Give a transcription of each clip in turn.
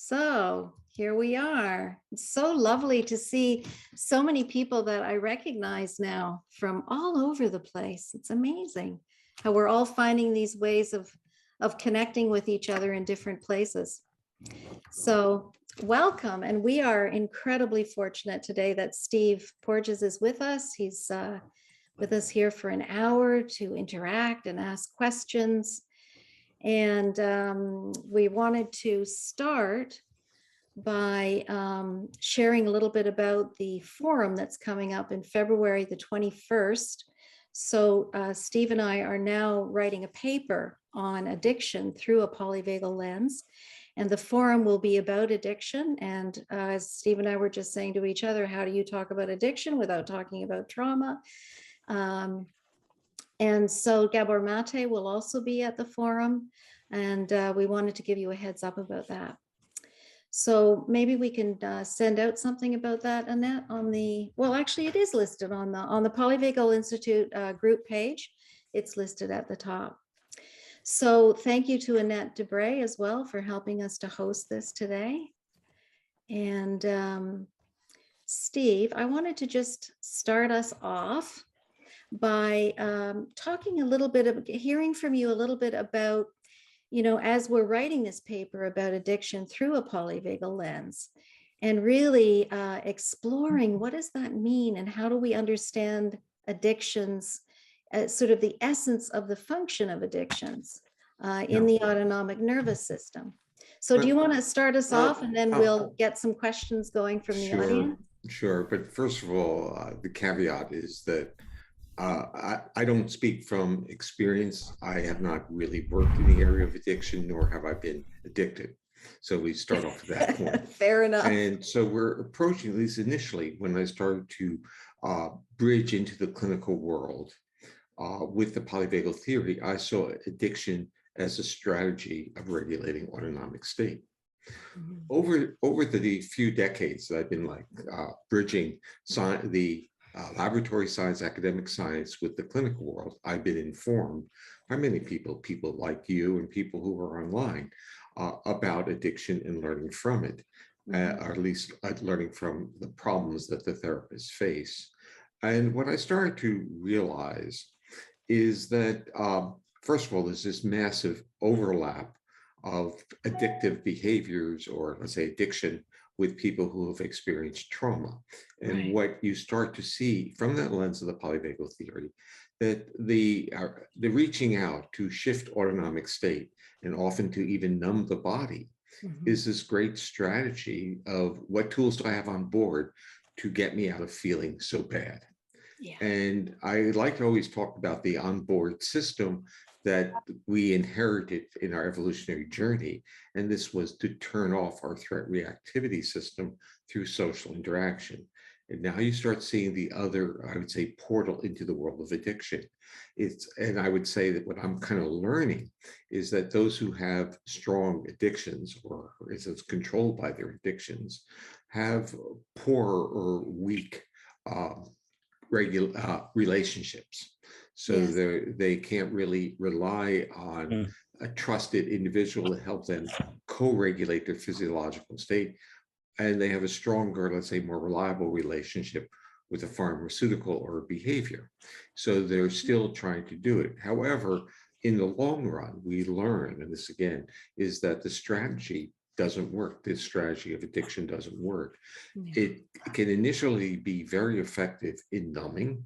So here we are. It's so lovely to see so many people that I recognize now from all over the place. It's amazing how we're all finding these ways of connecting with each other in different places. So welcome. And we are incredibly fortunate today that Steve Porges is with us. He's with us here for an hour to interact and ask questions. And we wanted to start by sharing a little bit about the forum that's coming up in February the 21st. So Steve and I are now writing a paper on addiction through a polyvagal lens. And the forum will be about addiction. And as Steve and I were just saying to each other, how do you talk about addiction without talking about trauma? And so Gabor Mate will also be at the forum, and we wanted to give you a heads up about that. So maybe we can send out something about that, Annette, on the, well, actually it is listed on the Polyvagal Institute group page. It's listed at the top. So thank you to Annette Debray as well for helping us to host this today. And Steve, I wanted to just start us off by talking a little bit of, hearing from you a little bit about, you know, as we're writing this paper about addiction through a polyvagal lens, and really exploring what does that mean and how do we understand addictions, sort of the essence of the function of addictions in the autonomic nervous system. So do you want to start us off, and then we'll get some questions going from the audience? Sure. But first of all, the caveat is that I don't speak from experience. I have not really worked in the area of addiction, nor have I been addicted. So we start off at that point. Fair enough. And so we're approaching, at least initially, when I started to bridge into the clinical world with the polyvagal theory, I saw addiction as a strategy of regulating autonomic state. Over the few decades that I've been bridging the laboratory science, academic science with the clinical world, I've been informed by many people like you and people who are online about addiction and learning from it, or at least learning from the problems that the therapists face. And what I started to realize is that, first of all, there's this massive overlap of addictive behaviors, or let's say addiction, with people who have experienced trauma. And what you start to see from that lens of the polyvagal theory, that the reaching out to shift autonomic state and often to even numb the body is this great strategy of what tools do I have on board to get me out of feeling so bad. And I like to always talk about the onboard system that we inherited in our evolutionary journey. And this was to turn off our threat reactivity system through social interaction. And now you start seeing the other, I would say, portal into the world of addiction. And I would say that what I'm kind of learning is that those who have strong addictions, or for instance, controlled by their addictions, have poor or weak relationships. So they can't really rely on a trusted individual to help them co-regulate their physiological state. And they have a stronger, let's say, more reliable relationship with a pharmaceutical or a behavior. So they're still trying to do it. However, in the long run, we learn, and this again, is that the strategy doesn't work. This strategy of addiction doesn't work. It can initially be very effective in numbing,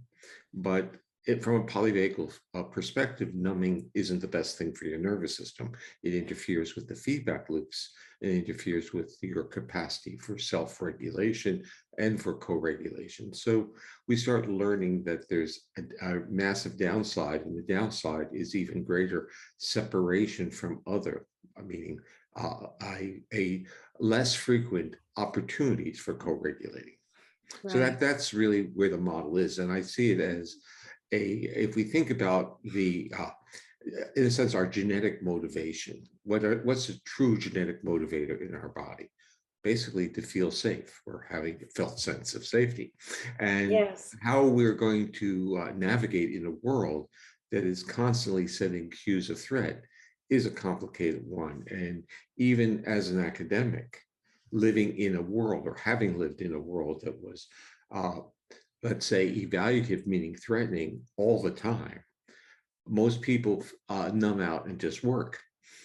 but from a polyvagal perspective, numbing isn't the best thing for your nervous system. It interferes with the feedback loops. It interferes with your capacity for self-regulation and for co-regulation. So we start learning that there's a massive downside, and the downside is even greater separation from other, meaning a less frequent opportunities for co-regulating. So that's really where the model is. And I see it as if we think about the, in a sense, our genetic motivation, what's a true genetic motivator in our body? Basically to feel safe, or having a felt sense of safety. And how we're going to navigate in a world that is constantly sending cues of threat is a complicated one. And even as an academic, living in a world, or having lived in a world that was, let's say, evaluative, meaning threatening all the time, most people numb out and just work.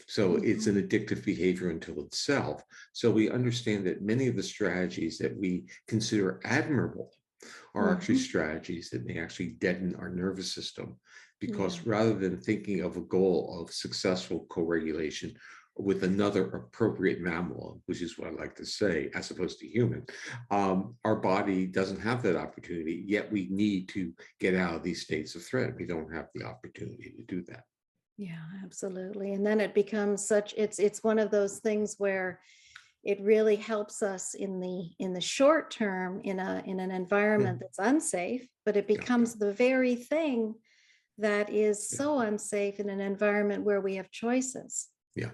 So it's an addictive behavior until itself. So we understand that many of the strategies that we consider admirable are actually strategies that may actually deaden our nervous system, because rather than thinking of a goal of successful co-regulation with another appropriate mammal, which is what I like to say, as opposed to human, our body doesn't have that opportunity, yet we need to get out of these states of threat. We don't have the opportunity to do that. Yeah, absolutely. And then it becomes such, it's one of those things where it really helps us in the short term in an environment that's unsafe, but it becomes the very thing that is so unsafe in an environment where we have choices. Yeah.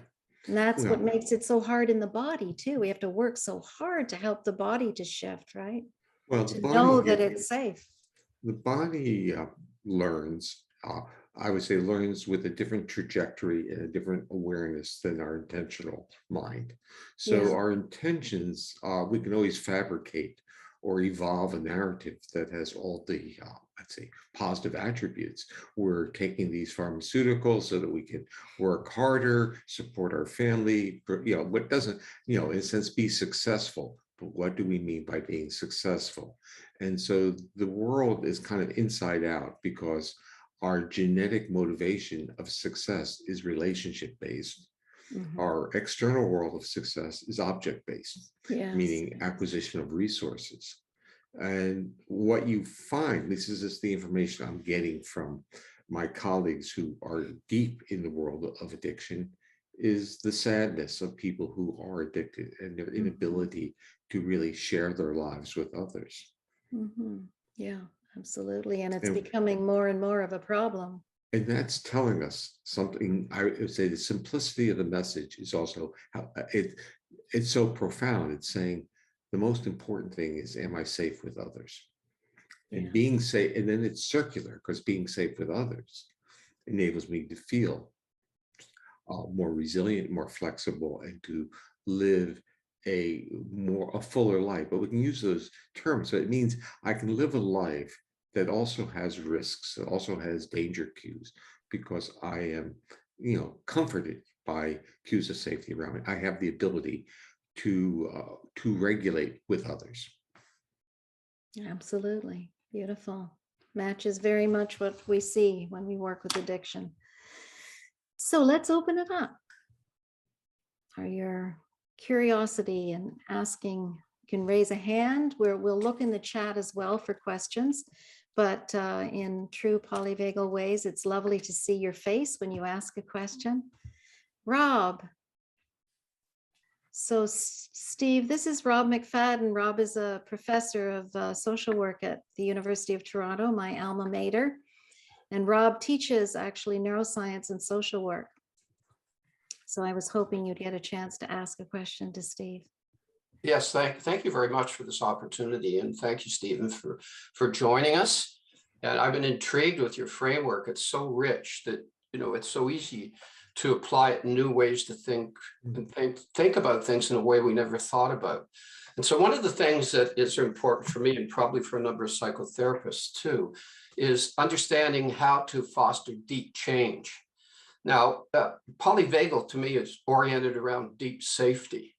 And that's Well, what makes it so hard in the body too. We have to work so hard to help the body to shift, right? well, the To know body, that it's safe. the body learns, I would say, learns with a different trajectory and a different awareness than our intentional mind. So Yeah. our intentions, we can always fabricate or evolve a narrative that has all the, let's say, positive attributes. We're taking these pharmaceuticals so that we can work harder, support our family, what doesn't, in a sense, be successful. But what do we mean by being successful? And so the world is kind of inside out, because our genetic motivation of success is relationship based. Our external world of success is object based, Yes. meaning acquisition of resources. And what you find, this is just the information I'm getting from my colleagues who are deep in the world of addiction, is the sadness of people who are addicted and their inability to really share their lives with others. Yeah, absolutely. And it's And, becoming more and more of a problem. and that's telling us something. I would say the simplicity of the message is also how it's so profound. It's saying the most important thing is, am I safe with others? And being safe, and then it's circular, because being safe with others enables me to feel more resilient, more flexible, and to live a fuller life. But we can use those terms. So it means I can live a life that also has risks, that also has danger cues, because I am, comforted by cues of safety around me. I have the ability to regulate with others. Absolutely. Beautiful. Matches very much what we see when we work with addiction. So let's open it up. Are your curiosity and asking, you can raise a hand, where we'll look in the chat as well for questions. But in true polyvagal ways, it's lovely to see your face when you ask a question. Rob. So Steve, this is Rob McFadden. Rob is a professor of social work at the University of Toronto, my alma mater. And Rob teaches actually neuroscience and social work. So I was hoping you'd get a chance to ask a question to Steve. Yes, thank you very much for this opportunity. And thank you, Stephen, for joining us. And I've been intrigued with your framework. It's so rich that, it's so easy to apply it in new ways to think and think about things in a way we never thought about. And so one of the things that is important for me, and probably for a number of psychotherapists too, is understanding how to foster deep change. Now, polyvagal to me is oriented around deep safety.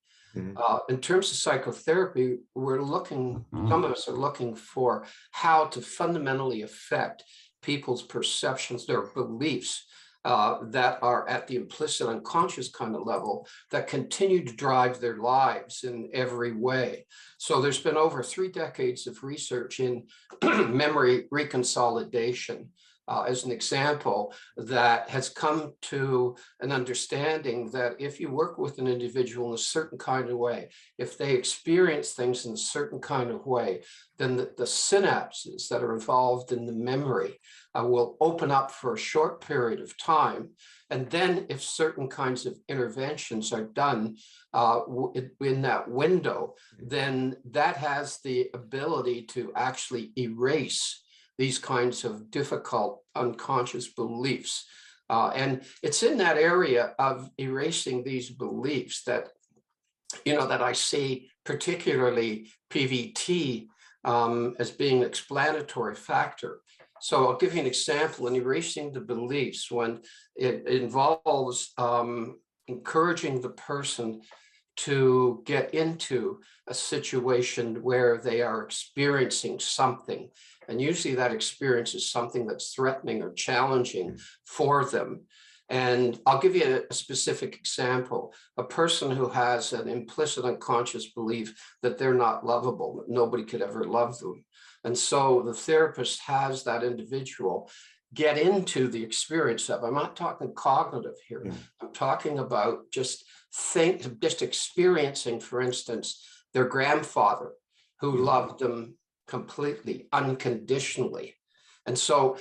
In terms of psychotherapy, some of us are looking for how to fundamentally affect people's perceptions, their beliefs that are at the implicit unconscious kind of level that continue to drive their lives in every way. So there's been over 3 decades of research in memory reconsolidation, as an example, that has come to an understanding that if you work with an individual in a certain kind of way, if they experience things in a certain kind of way, then the synapses that are involved in the memory will open up for a short period of time. And then if certain kinds of interventions are done in that window, then that has the ability to actually erase these kinds of difficult unconscious beliefs. And it's in that area of erasing these beliefs that that I see particularly PVT as being an explanatory factor. So I'll give you an example. In erasing the beliefs, when it involves encouraging the person to get into a situation where they are experiencing something, and usually that experience is something that's threatening or challenging for them. And I'll give you a specific example. A person who has an implicit unconscious belief that they're not lovable, that nobody could ever love them. And so the therapist has that individual get into the experience of, I'm not talking cognitive here. I'm talking about just experiencing, for instance, their grandfather who loved them completely, unconditionally. And so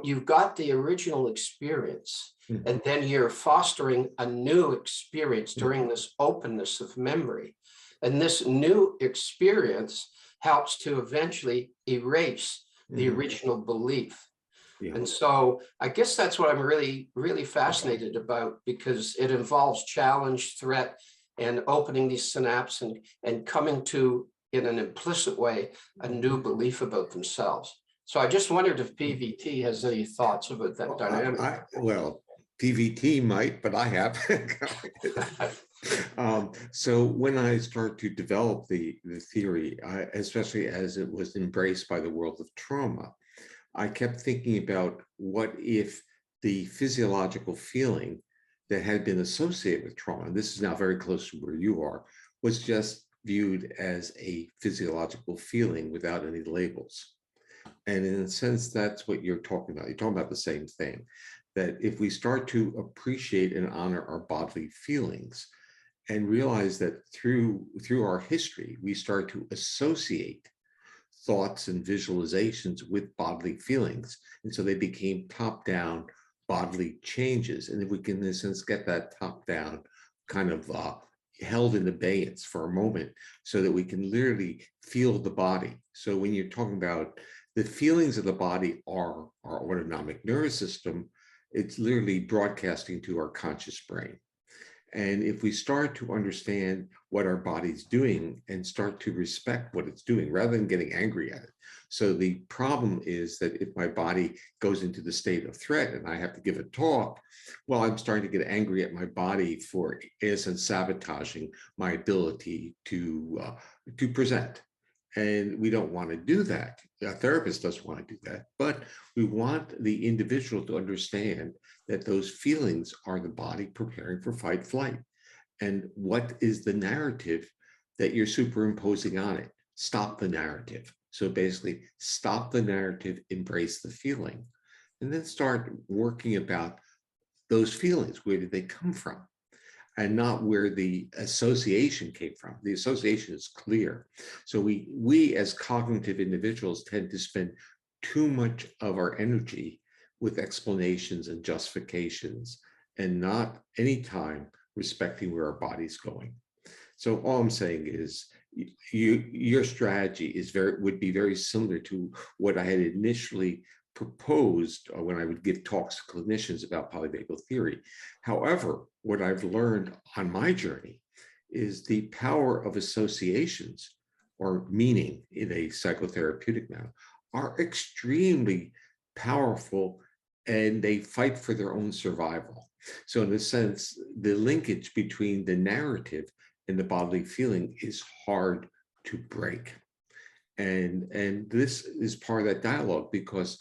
you've got the original experience, and then you're fostering a new experience during this openness of memory. And this new experience helps to eventually erase the original belief. And so I guess that's what I'm really, really fascinated about, because it involves challenge, threat, and opening these synapses and coming to, in an implicit way, a new belief about themselves. So I just wondered if PVT has any thoughts about that dynamic. Well, PVT might, but I have. So when I started to develop the theory, especially as it was embraced by the world of trauma, I kept thinking about what if the physiological feeling that had been associated with trauma, and this is now very close to where you are, was just viewed as a physiological feeling without any labels. And in a sense, that's what you're talking about. You're talking about the same thing, that if we start to appreciate and honor our bodily feelings and realize that through our history, we start to associate thoughts and visualizations with bodily feelings. And so they became top-down bodily changes. And if we can, in a sense, get that top-down kind of held in abeyance for a moment so that we can literally feel the body. So when you're talking about the feelings of the body are our autonomic nervous system, it's literally broadcasting to our conscious brain. And if we start to understand what our body's doing and start to respect what it's doing rather than getting angry at it. So the problem is that if my body goes into the state of threat and I have to give a talk, well, I'm starting to get angry at my body for, in a sense, sabotaging my ability to present. And we don't want to do that. A therapist doesn't want to do that, but we want the individual to understand that those feelings are the body preparing for fight flight. And what is the narrative that you're superimposing on it? Stop the narrative. So basically stop the narrative, embrace the feeling, and then start working about those feelings. Where did they come from? And not where the association came from. The association is clear. So we as cognitive individuals tend to spend too much of our energy with explanations and justifications and not any time respecting where our body's going. So all I'm saying is your strategy would be very similar to what I had initially proposed when I would give talks to clinicians about polyvagal theory. However, what I've learned on my journey is the power of associations or meaning in a psychotherapeutic manner are extremely powerful, and they fight for their own survival. So in a sense, the linkage between the narrative and the bodily feeling is hard to break. And this is part of that dialogue, because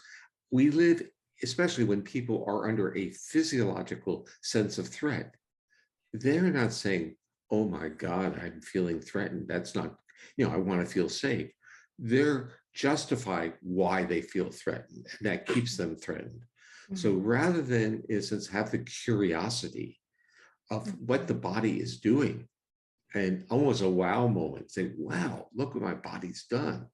we live, especially when people are under a physiological sense of threat, they're not saying, oh my God, I'm feeling threatened. That's not, I want to feel safe. They're justifying why they feel threatened, and that keeps them threatened. So rather than, in a sense, have the curiosity of what the body is doing and almost a wow moment, say, wow, look what my body's done.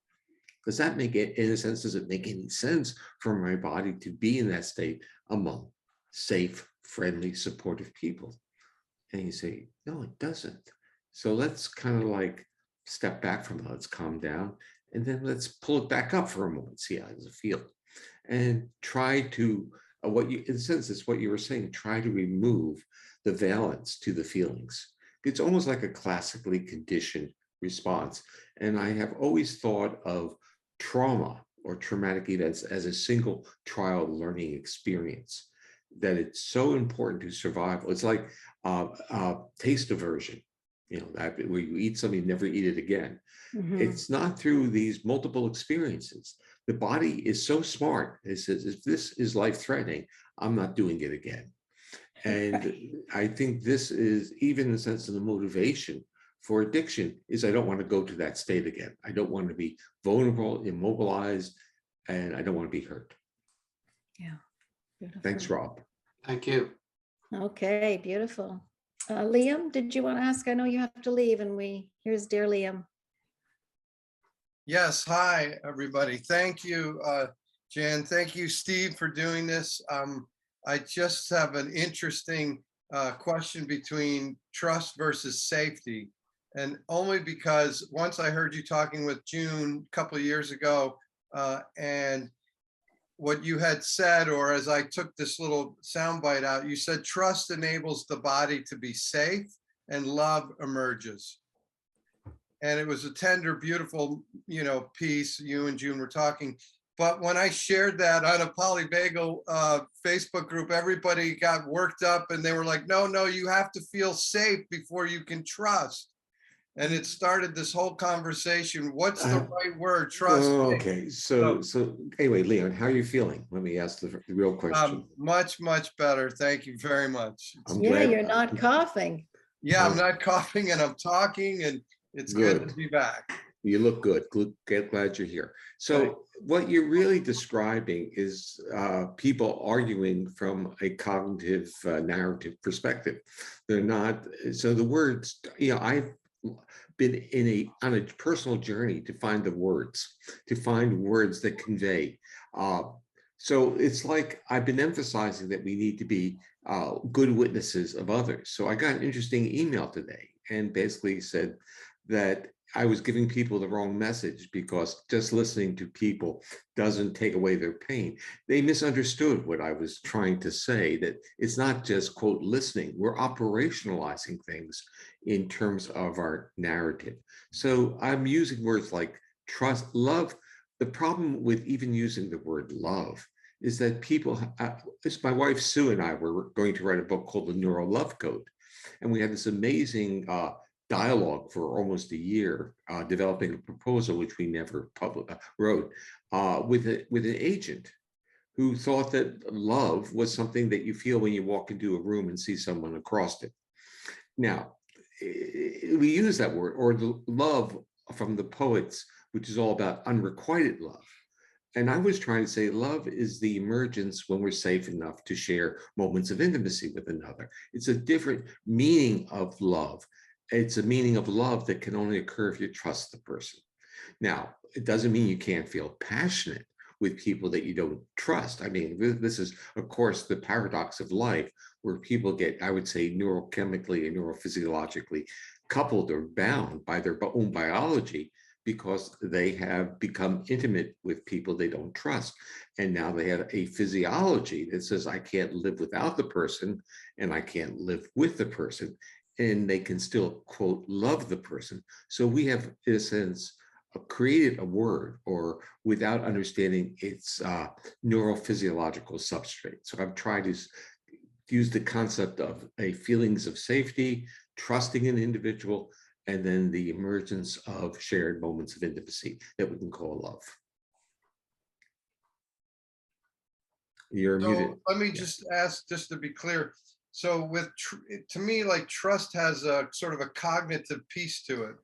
Does that make it, in a sense, does it make any sense for my body to be in that state among safe, friendly, supportive people? And you say, no, it doesn't. So let's kind of like step back from it, let's calm down, and then let's pull it back up for a moment, see how does it feel? And try to, in a sense, it's what you were saying, try to remove the valence to the feelings. It's almost like a classically conditioned response. And I have always thought of trauma or traumatic events as a single trial learning experience, that it's so important to survival. It's like taste aversion, that where you eat something, you never eat it again. It's not through these multiple experiences. The body is so smart. It says, if this is life-threatening, I'm not doing it again. And I think this is even the sense of the motivation for addiction is I don't want to go to that state again. I don't want to be vulnerable, immobilized, and I don't want to be hurt. Yeah. Beautiful. Thanks, Rob. Thank you. Okay, beautiful. Liam, did you want to ask? I know you have to leave, and here's dear Liam. Yes, hi, everybody. Thank you, Jan. Thank you, Steve, for doing this. I just have an interesting question between trust versus safety. And only because once I heard you talking with June a couple of years ago, and what you had said, or as I took this little soundbite out, you said trust enables the body to be safe and love emerges. And it was a tender, beautiful, piece. You and June were talking. But when I shared that on a Polyvagal Facebook group, everybody got worked up and they were like, no, you have to feel safe before you can trust. And it started this whole conversation. What's the right word? Trust. Okay. So anyway, Leon, how are you feeling? Let me ask the real question. Much better. Thank you very much. I'm Yeah, glad you're not coughing. Yeah, I'm not coughing and I'm talking, and it's good to be back. You look good. Glad you're here. So what you're really describing is people arguing from a cognitive narrative perspective. They're not. So the words, I've been on a personal journey to find words that convey. So it's like I've been emphasizing that we need to be good witnesses of others. So I got an interesting email today and basically said that I was giving people the wrong message because just listening to people doesn't take away their pain. They misunderstood what I was trying to say, that it's not just, quote, listening. We're operationalizing things in terms of our narrative. So I'm using words like trust, love. The problem with even using the word love is that people, my wife Sue and I were going to write a book called The Neuro Love Code. And we had this amazing dialogue for almost a year, developing a proposal, which we never wrote, with an agent who thought that love was something that you feel when you walk into a room and see someone across it. Now, we use that word, or the love from the poets, which is all about unrequited love. And I was trying to say love is the emergence when we're safe enough to share moments of intimacy with another. It's a different meaning of love. It's a meaning of love that can only occur if you trust the person. Now, it doesn't mean you can't feel passionate with people that you don't trust. I mean, this is, of course, the paradox of life, where people get, I would say, neurochemically and neurophysiologically coupled or bound by their own biology, because they have become intimate with people they don't trust. And now they have a physiology that says, I can't live without the person and I can't live with the person. And they can still, quote, love the person. So we have, in a sense, created a word, or without understanding its neurophysiological substrate. So I've tried to use the concept of a feelings of safety, trusting an individual, and then the emergence of shared moments of intimacy that we can call love. You're muted. Let me just ask, just to be clear. So to me, like, trust has a sort of a cognitive piece to it.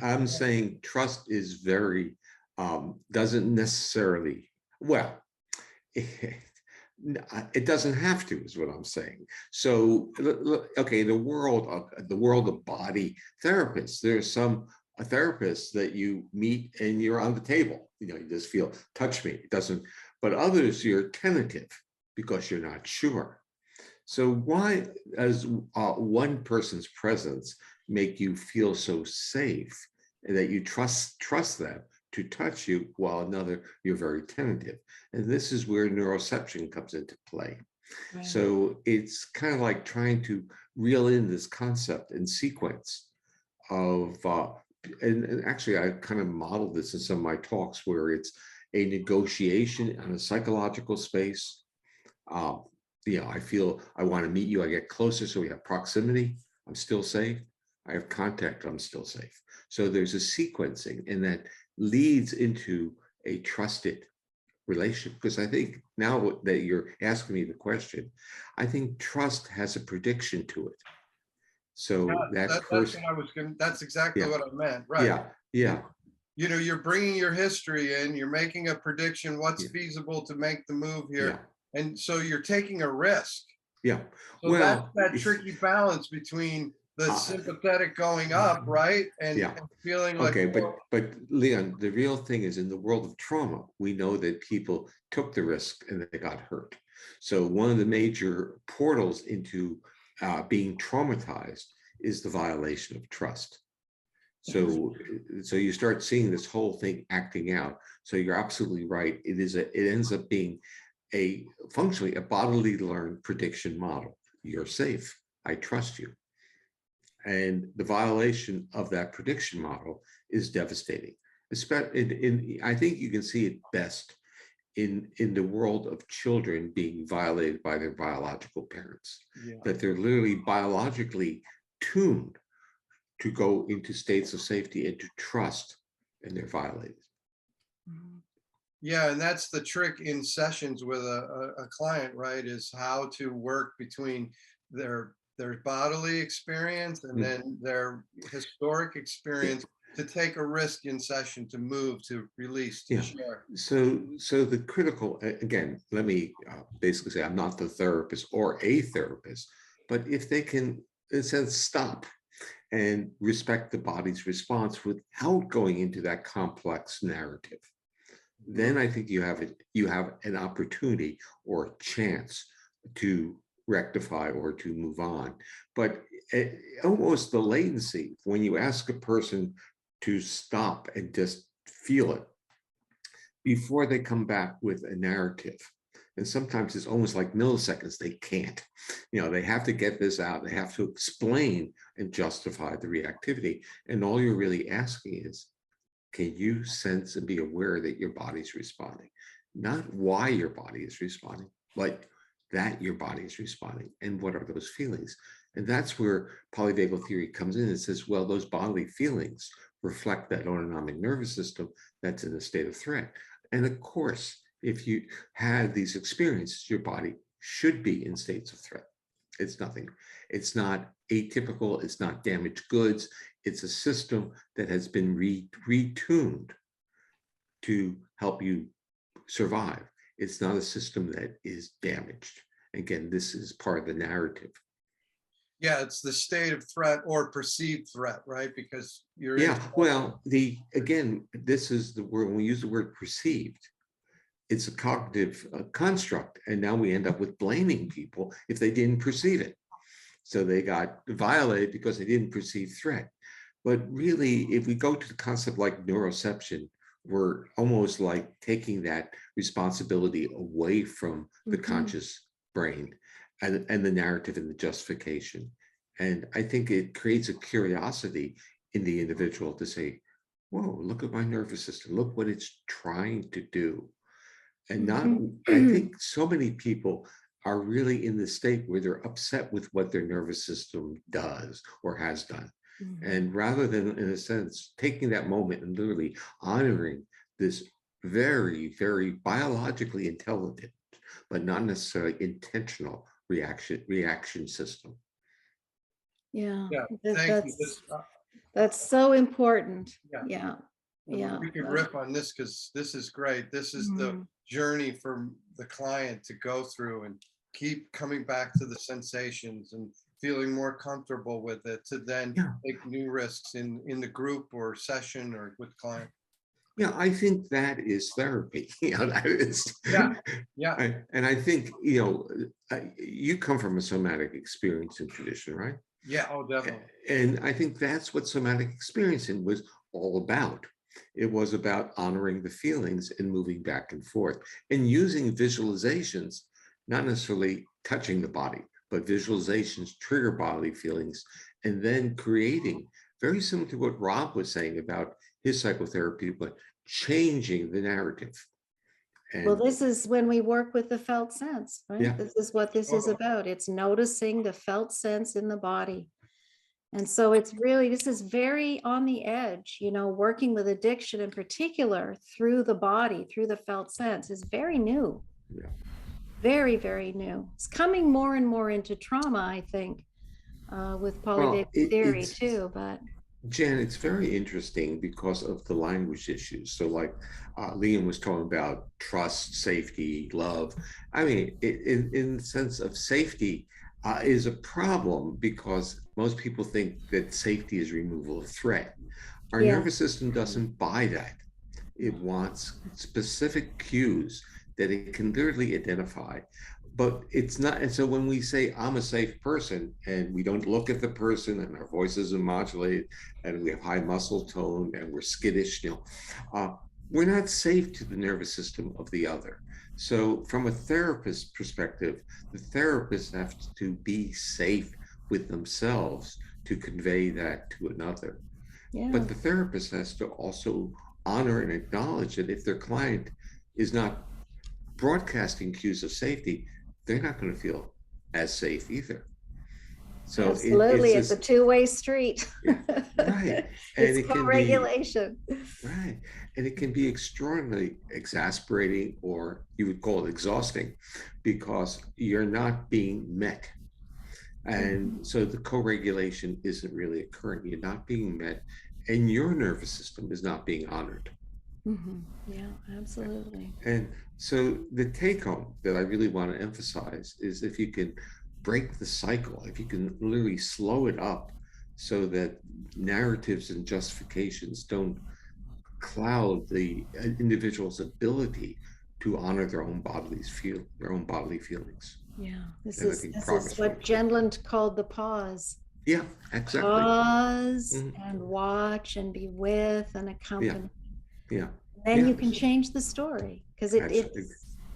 I'm saying trust is very, doesn't necessarily, well, it doesn't have to, is what I'm saying. So, okay, the world of body therapists, there's some therapists that you meet and you're on the table, you just feel, touch me, it doesn't, but others you're tentative because you're not sure. So why does one person's presence make you feel so safe that you trust them to touch you, while another you're very tentative? And this is where neuroception comes into play. Right. So it's kind of like trying to reel in this concept and sequence of, and actually I kind of modeled this in some of my talks where it's a negotiation on a psychological space. I feel I want to meet you, I get closer, so we have proximity, I'm still safe. I have contact, I'm still safe. So there's a sequencing, and that leads into a trusted relationship. Because I think now that you're asking me the question, I think trust has a prediction to it. So that That's person, what I was going. That's exactly yeah, what I meant. Right. yeah, You're bringing your history in. You're making a prediction. What's yeah, feasible to make the move yeah, here, and so you're taking a risk. yeah. So that's Well, that tricky balance between the uh, sympathetic going up, right, and yeah. feeling like, Okay, well, but Leon, the real thing is in the world of trauma, we know that people took the risk and they got hurt. So one of the major portals into being traumatized is the violation of trust. So you start seeing this whole thing acting out. So you're absolutely right. It ends up being a functionally a bodily learned prediction model. You're safe. I trust you. And the violation of that prediction model is devastating. I think you can see it best in the world of children being violated by their biological parents, yeah, that they're literally biologically tuned to go into states of safety and to trust, and they're violated. yeah, and that's the trick in sessions with a client, right? Is how to work between their bodily experience and then their historic experience to take a risk in session, to move, to release, to Yeah. share. So the critical, again, let me basically say I'm not the therapist or a therapist, but if they can, in a sense, stop and respect the body's response without going into that complex narrative, then I think you have an opportunity or a chance to rectify or to move on. But almost the latency when you ask a person to stop and just feel it before they come back with a narrative. And sometimes it's almost like milliseconds, they can't. They have to get this out, they have to explain and justify the reactivity. And all you're really asking is, can you sense and be aware that your body's responding? Not why your body is responding, but that your body is responding. And what are those feelings? And that's where polyvagal theory comes in and says, well, those bodily feelings reflect that autonomic nervous system that's in a state of threat. And of course, if you had these experiences, your body should be in states of threat. It's nothing. It's not atypical. It's not damaged goods. It's a system that has been retuned to help you survive. It's not a system that is damaged. Again, this is part of the narrative. Yeah, it's the state of threat or perceived threat, right? Because you're well, this is the word, when we use the word perceived, it's a cognitive construct. And now we end up with blaming people if they didn't perceive it. So they got violated because they didn't perceive threat. But really, if we go to the concept like neuroception, we're almost like taking that responsibility away from the conscious brain and the narrative and the justification. And I think it creates a curiosity in the individual to say, whoa, look at my nervous system. Look what it's trying to do. And I think so many people are really in the state where they're upset with what their nervous system does or has done. And rather than, in a sense, taking that moment and literally honoring this very, very biologically intelligent, but not necessarily intentional reaction system. Yeah, Yeah, thank you. that's so important. Yeah. Yeah. We could riff on this because this is great. This is the journey for the client to go through and keep coming back to the sensations and feeling more comfortable with it, to then take new risks in the group or session or with client. Yeah, I think that is therapy. That is. Yeah. And I think, you come from a somatic experience and tradition, right? Yeah, oh, definitely. And I think that's what somatic experiencing was all about. It was about honoring the feelings and moving back and forth and using visualizations not necessarily touching the body, but visualizations trigger bodily feelings, and then creating, very similar to what Rob was saying about his psychotherapy, but changing the narrative. Well, And this is when we work with the felt sense, right? yeah, This is what this is Totally. about. It's noticing the felt sense in the body. And so it's really, this is very on the edge, you know, working with addiction in particular through the body, through the felt sense is very new. yeah. Very, very new. It's coming more and more into trauma, I think, with Well, polyvagal theory it's, too, but Jan, it's very interesting because of the language issues. So like Liam was talking about trust, safety, love. I mean, in the sense of safety is a problem because most people think that safety is removal of threat. Our yeah, nervous system doesn't buy that. It wants specific cues that it can literally identify, but it's not. And so when we say I'm a safe person and we don't look at the person and our voices are modulated and we have high muscle tone and we're skittish, we're not safe to the nervous system of the other. So from a therapist perspective, the therapists have to be safe with themselves to convey that to another. yeah, But the therapist has to also honor and acknowledge that if their client is not broadcasting cues of safety, they're not going to feel as safe either. So absolutely. it's It's a this, two-way street. yeah, right. And It's it can be, co-regulation. right. And it can be extraordinarily exasperating, or you would call it exhausting, because you're not being met. And so the co-regulation isn't really occurring. You're not being met, and your nervous system is not being honored. Yeah, absolutely. And so the take home that I really want to emphasize is if you can break the cycle, if you can literally slow it up so that narratives and justifications don't cloud the individual's ability to honor their own their own bodily feelings. Yeah, And I think this progress is will what occur. Gendland called the pause. Yeah, exactly. Pause Mhm. and watch and be with and Yeah, accompany. yeah, Then yeah. you can change the story because That's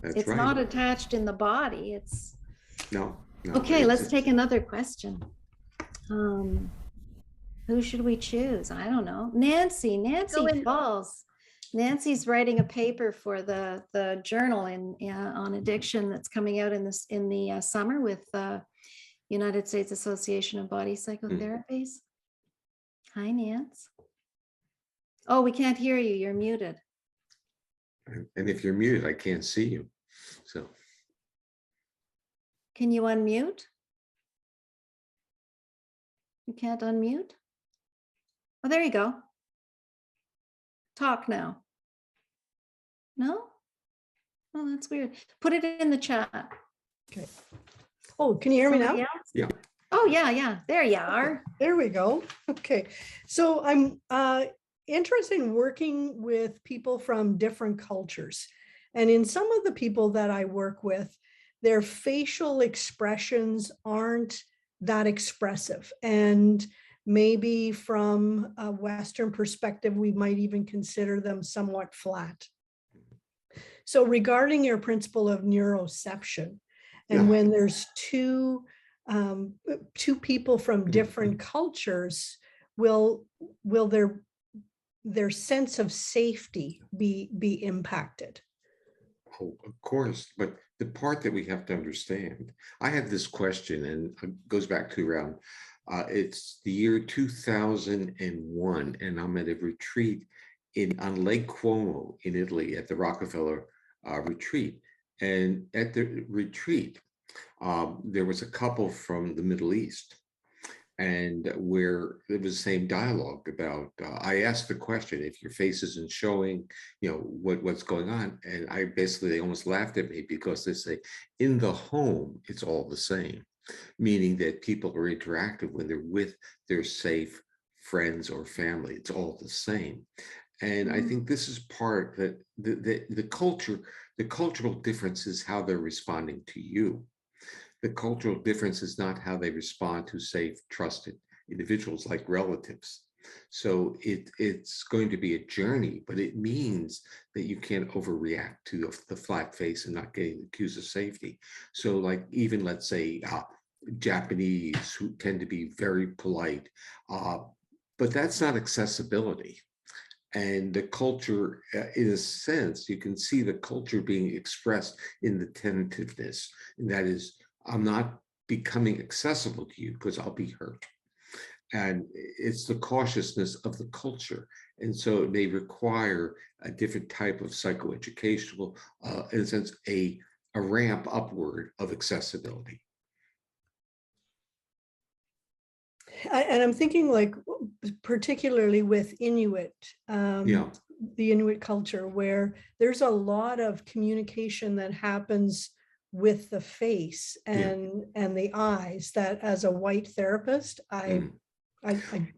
that's it's right. not attached in the body. It's No, no. okay. Let's take It's another question. Um, who should we choose? I don't know. Nancy Falls. Nancy's writing a paper for the journal on addiction that's coming out in the summer with United States Association of Body Psychotherapies. Hi, Nance. Oh, we can't hear you. You're muted. and if you're muted, I can't see you. So Can you unmute? You can't unmute? Oh, there you go. Talk now. No? Oh, that's weird. Put it in the chat. Okay. Oh, can you hear me now? Somebody else? yeah. Oh, yeah. There you are. There we go. Okay. So I'm interested in working with people from different cultures. And in some of the people that I work with, their facial expressions aren't that expressive. And maybe from a Western perspective, we might even consider them somewhat flat. So regarding your principle of neuroception, and Yeah. when there's two people from different cultures, will their sense of safety be impacted? Oh, of course, but the part that we have to understand, I had this question, and it goes back to around, it's the year 2001, and I'm at a retreat on Lake Como in Italy at the Rockefeller retreat. And at the retreat, there was a couple from the Middle East, and where there was the same dialogue about, I asked the question, if your face isn't showing, what's going on? And they almost laughed at me because they say, in the home, it's all the same, meaning that people are interactive when they're with their safe friends or family. It's all the same. And I think this is part that the cultural difference is how they're responding to you. The cultural difference is not how they respond to safe, trusted individuals like relatives. So it's going to be a journey, but it means that you can't overreact to the flat face and not getting accused of safety. So like even let's say Japanese who tend to be very polite, but that's not accessibility. And the culture, in a sense, you can see the culture being expressed in the tentativeness. And that is, I'm not becoming accessible to you because I'll be hurt. And it's the cautiousness of the culture. And so it may require a different type of psychoeducational, in a sense, a ramp upward of accessibility. And I'm thinking like, particularly with Inuit, Yeah. the Inuit culture, where there's a lot of communication that happens with the face and the eyes that as a white therapist, I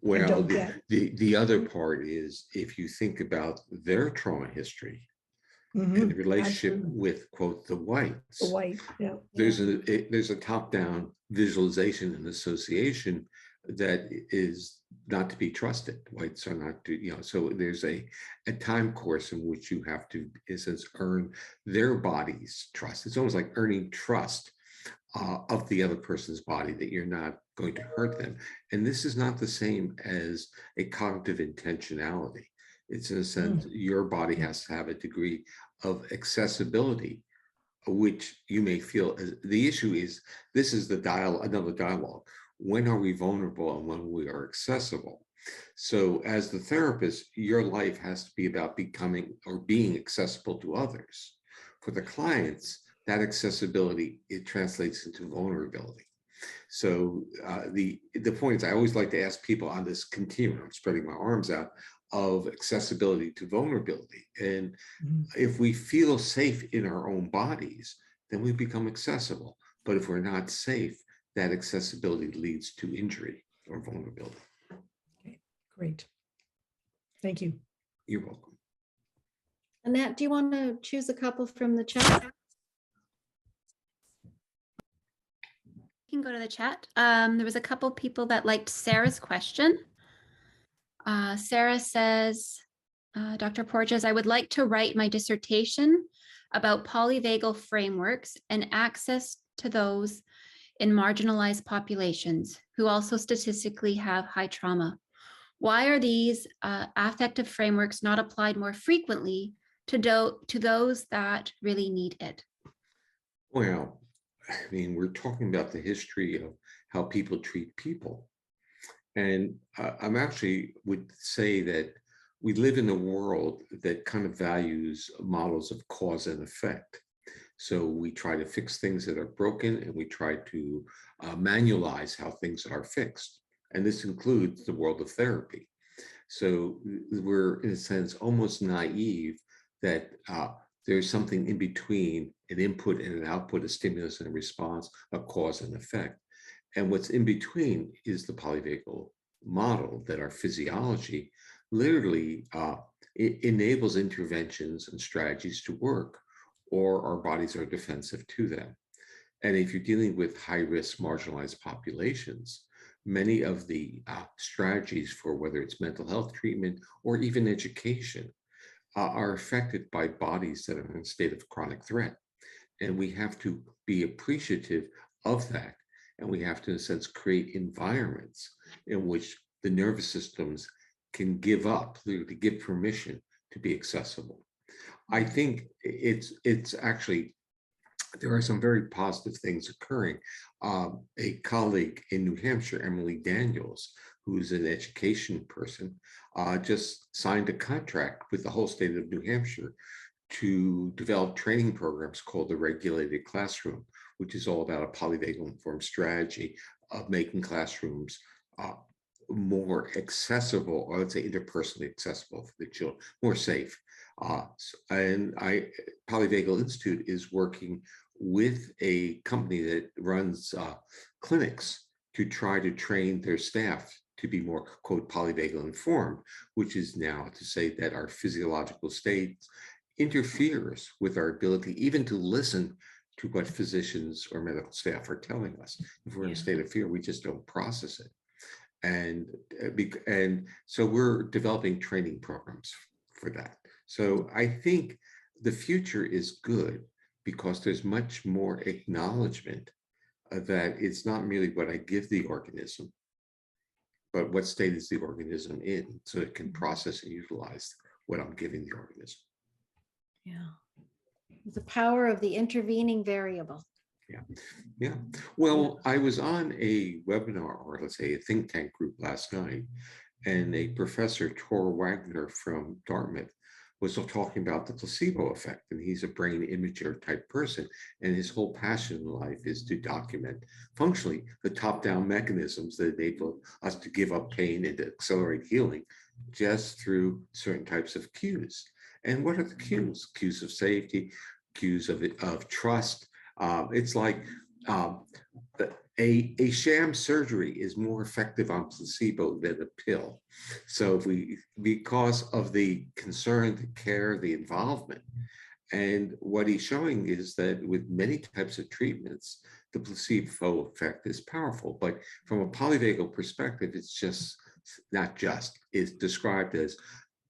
Well, don't get. the other part is if you think about their trauma history and the Mhm, relationship absolutely. with, quote, the whites, The white, yeah. there's a top-down visualization and association that is not to be trusted. Whites are not to, you know, so there's a time course in which you have to, in a sense, earn their body's trust. It's almost like earning trust of the other person's body, that you're not going to hurt them. And this is not the same as a cognitive intentionality. It's in a sense, your body has to have a degree of accessibility, which you may feel as the issue is, this is the another dialogue. When are we vulnerable and when we are accessible? So as the therapist, your life has to be about becoming or being accessible to others. For the clients, that accessibility, it translates into vulnerability. So the point is, I always like to ask people on this continuum, spreading my arms out, of accessibility to vulnerability. And if we feel safe in our own bodies, then we become accessible. But if we're not safe, that accessibility leads to injury or vulnerability. Okay, great. Thank you. You're welcome. Annette, do you want to choose a couple from the chat? You can go to the chat. There was a couple people that liked Sarah's question. Sarah says, Dr. Porges, I would like to write my dissertation about polyvagal frameworks and access to those in marginalized populations who also statistically have high trauma. Why are these affective frameworks not applied more frequently to those that really need it? Well, I mean, we're talking about the history of how people treat people. And I'm actually would say that we live in a world that kind of values models of cause and effect. So we try to fix things that are broken, and we try to manualize how things are fixed. And this includes the world of therapy. So we're, in a sense, almost naive that there's something in between an input and an output, a stimulus and a response, a cause and effect. And what's in between is the polyvagal model, that our physiology literally it enables interventions and strategies to work, or our bodies are defensive to them. And if you're dealing with high-risk marginalized populations, many of the strategies for whether it's mental health treatment or even education are affected by bodies that are in a state of chronic threat. And we have to be appreciative of that. And we have to, in a sense, create environments in which the nervous systems can give up, literally give permission to be accessible. I think it's actually, there are some very positive things occurring. A colleague in New Hampshire, Emily Daniels, who's an education person, just signed a contract with the whole state of New Hampshire to develop training programs called the Regulated Classroom, which is all about a polyvagal informed strategy of making classrooms more accessible, or let's say interpersonally accessible for the children, more safe. And Polyvagal Institute is working with a company that runs clinics to try to train their staff to be more, quote, polyvagal informed, which is now to say that our physiological state interferes with our ability even to listen to what physicians or medical staff are telling us. If we're in a state of fear, we just don't process it. And and so we're developing training programs for that. So I think the future is good because there's much more acknowledgement that it's not merely what I give the organism, but what state is the organism in, so it can process and utilize what I'm giving the organism. Yeah. The power of the intervening variable. Yeah. Yeah. Well, I was on a webinar, or let's say a think tank group last night, and a professor, Tor Wagner from Dartmouth, was talking about the placebo effect. And he's a brain imager type person. And his whole passion in life is to document functionally the top-down mechanisms that enable us to give up pain and to accelerate healing just through certain types of cues. And what are the cues? Cues of safety, cues of trust. It's like a sham surgery is more effective on placebo than a pill. So if because of the concern, the care, the involvement, and what he's showing is that with many types of treatments, the placebo effect is powerful. But from a polyvagal perspective, it's just not just, it's described as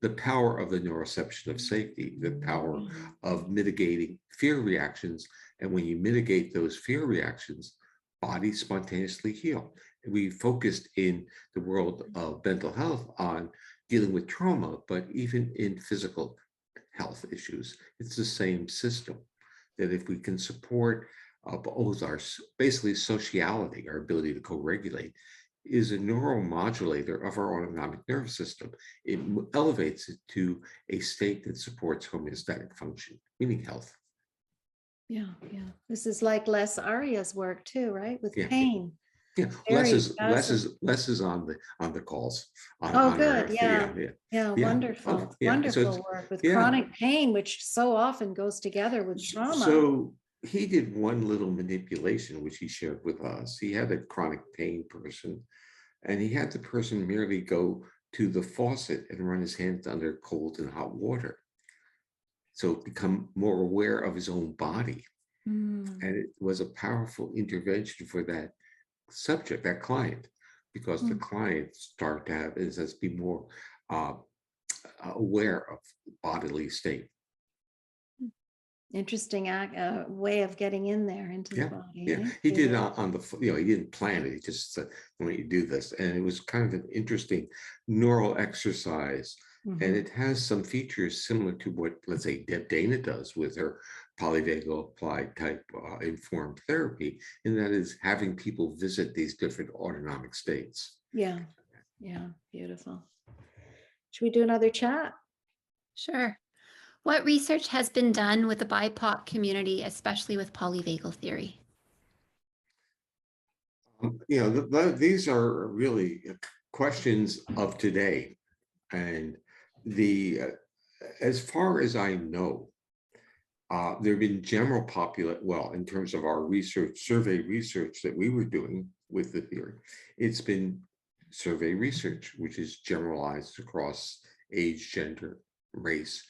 the power of the neuroception of safety, the power of mitigating fear reactions. And when you mitigate those fear reactions, bodies spontaneously heal. We focused in the world of mental health on dealing with trauma, but even in physical health issues, it's the same system. That if we can support both our basically sociality, our ability to co-regulate, is a neuromodulator of our autonomic nervous system. It elevates it to a state that supports homeostatic function, meaning health. Yeah, yeah. This is like Les Aria's work too, right? With pain. Yeah, less is on the calls. Oh, good. Yeah. Yeah. Yeah. Wonderful. Wonderful work with chronic pain, which so often goes together with trauma. So he did one little manipulation, which he shared with us. He had a chronic pain person, and he had the person merely go to the faucet and run his hands under cold and hot water. So become more aware of his own body. And it was a powerful intervention for that subject, that client, because the client started to have, is be more aware of bodily state. Interesting way of getting in there into the body. Yeah, he did on the, he didn't plan it. He just said, "Why don't you do this?" And it was kind of an interesting neural exercise. And it has some features similar to what, let's say, Deb Dana does with her polyvagal applied type informed therapy, and that is having people visit these different autonomic states. Yeah, yeah, beautiful. Should we do another chat? Sure. What research has been done with the BIPOC community, especially with polyvagal theory? These are really questions of today. And as far as I know, there have been general in terms of our research, survey research that we were doing with the theory, it's been survey research, which is generalized across age, gender, race,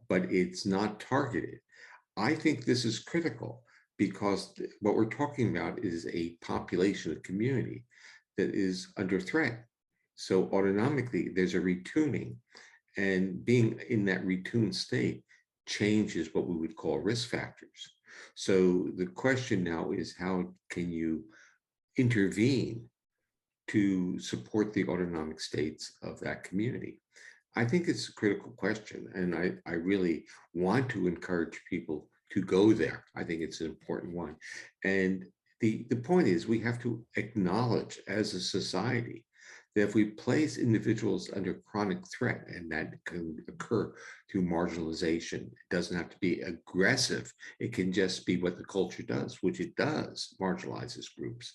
but it's not targeted. I think this is critical because what we're talking about is a population, a community that is under threat. So autonomically, there's a retuning, and being in that retuned state changes what we would call risk factors. So the question now is, how can you intervene to support the autonomic states of that community? I think it's a critical question, and I really want to encourage people to go there. I think it's an important one. And the point is, we have to acknowledge as a society that if we place individuals under chronic threat, and that can occur through marginalization, it doesn't have to be aggressive. It can just be what the culture does, which it does, marginalizes groups.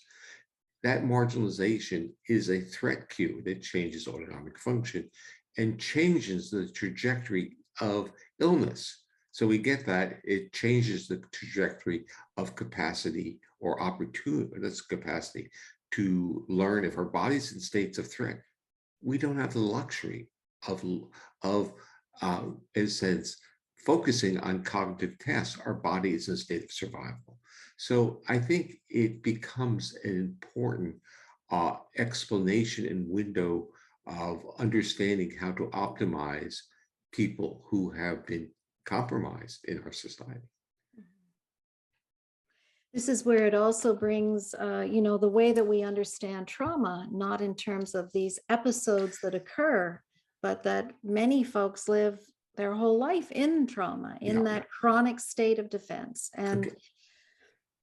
That marginalization is a threat cue that changes autonomic function and changes the trajectory of illness. So we get that it changes the trajectory of capacity or opportunity, that's capacity to learn. If our body's in states of threat, we don't have the luxury of in a sense, focusing on cognitive tasks. Our body is in a state of survival. So I think it becomes an important explanation and window of understanding how to optimize people who have been compromised in our society. This is where it also brings, the way that we understand trauma, not in terms of these episodes that occur, but that many folks live their whole life in trauma, in that chronic state of defense. And Okay.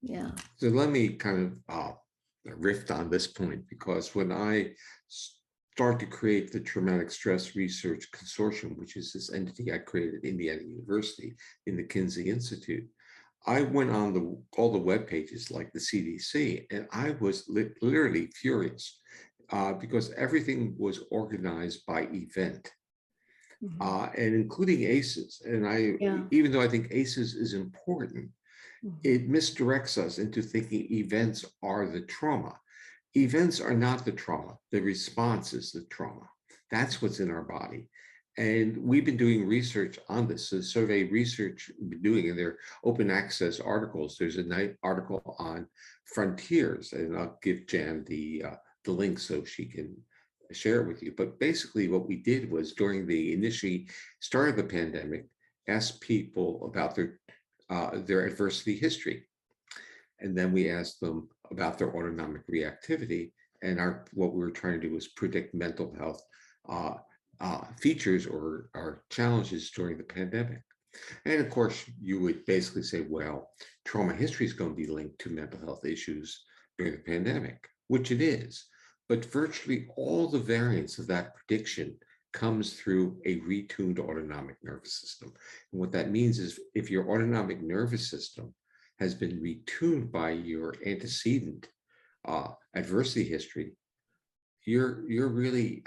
yeah. So let me kind of riff on this point, because when I start to create the Traumatic Stress Research Consortium, which is this entity I created at Indiana University in the Kinsey Institute, I went on all the web pages like the CDC, and I was literally furious because everything was organized by event, and including ACEs. And even though I think ACEs is important, it misdirects us into thinking events are the trauma. Events are not the trauma. The response is the trauma. That's what's in our body. And we've been doing research on this. The survey research we've been doing, and they're open access articles. There's a nice article on frontiers, and I'll give Jan the link so she can share it with you. But basically what we did was, during the initially start of the pandemic, ask people about their adversity history. And then we asked them about their autonomic reactivity. And what we were trying to do was predict mental health features or challenges during the pandemic. And of course, you would basically say, well, trauma history is going to be linked to mental health issues during the pandemic, which it is. But virtually all the variance of that prediction comes through a retuned autonomic nervous system. And what that means is, if your autonomic nervous system has been retuned by your antecedent adversity history, you're really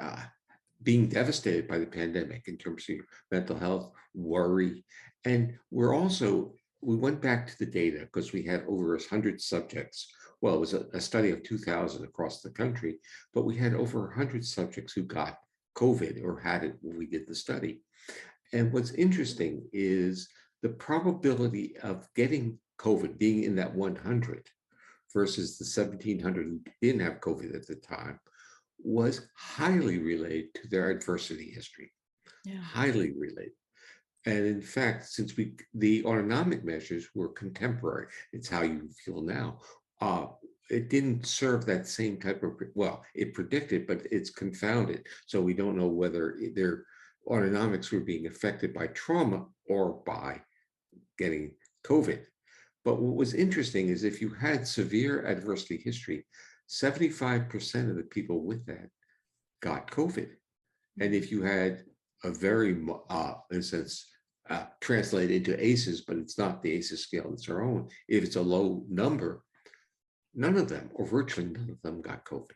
being devastated by the pandemic in terms of your mental health, worry. And we went back to the data because we had over 100 subjects. Well, it was a study of 2,000 across the country, but we had over 100 subjects who got COVID or had it when we did the study. And what's interesting is the probability of getting COVID being in that 100 versus the 1,700 who didn't have COVID at the time was highly related to their adversity history. Yeah. Highly related. And in fact, since the autonomic measures were contemporary, it's how you feel now, it didn't serve that same type of, well, it predicted, but it's confounded. So we don't know whether their autonomics were being affected by trauma or by getting COVID. But what was interesting is, if you had severe adversity history, 75% of the people with that got COVID. And if you had a very, in a sense, translated into ACEs, but it's not the ACEs scale, it's our own. If it's a low number, none of them, or virtually none of them, got COVID.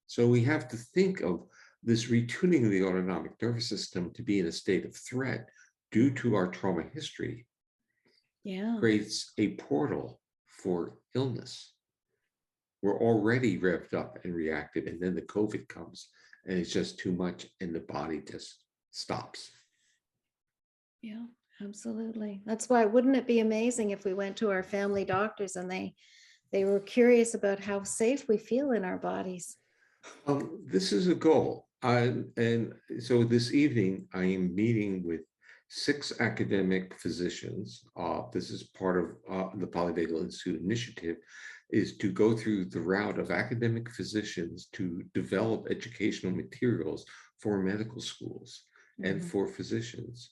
So we have to think of this retuning of the autonomic nervous system to be in a state of threat due to our trauma history. Yeah. Creates a portal for illness. We're already revved up and reactive, and then the COVID comes and it's just too much and the body just stops. Yeah, absolutely. That's why, wouldn't it be amazing if we went to our family doctors and they were curious about how safe we feel in our bodies? This is a goal. And so this evening I am meeting with 6 academic physicians. This is part of the Polyvagal Institute initiative, is to go through the route of academic physicians to develop educational materials for medical schools and for physicians.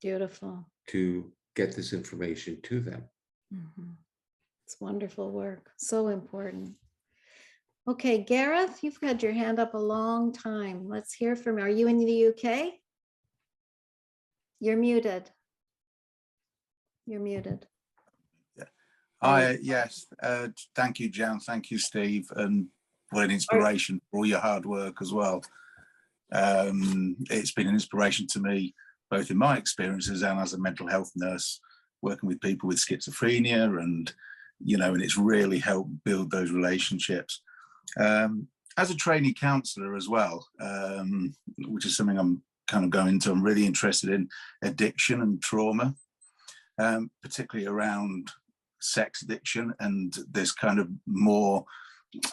Beautiful. To get this information to them. It's wonderful work. So important. Okay, Gareth, you've had your hand up a long time. Let's hear from you. Are you in the UK? You're muted. You're muted. Hi, yes. Thank you, Jan. Thank you, Steve. And what an inspiration for all your hard work as well. It's been an inspiration to me, both in my experiences and as a mental health nurse, working with people with schizophrenia, and, and it's really helped build those relationships. As a trainee counsellor as well, which is something I'm kind of going to, I'm really interested in addiction and trauma, particularly around sex addiction and this kind of more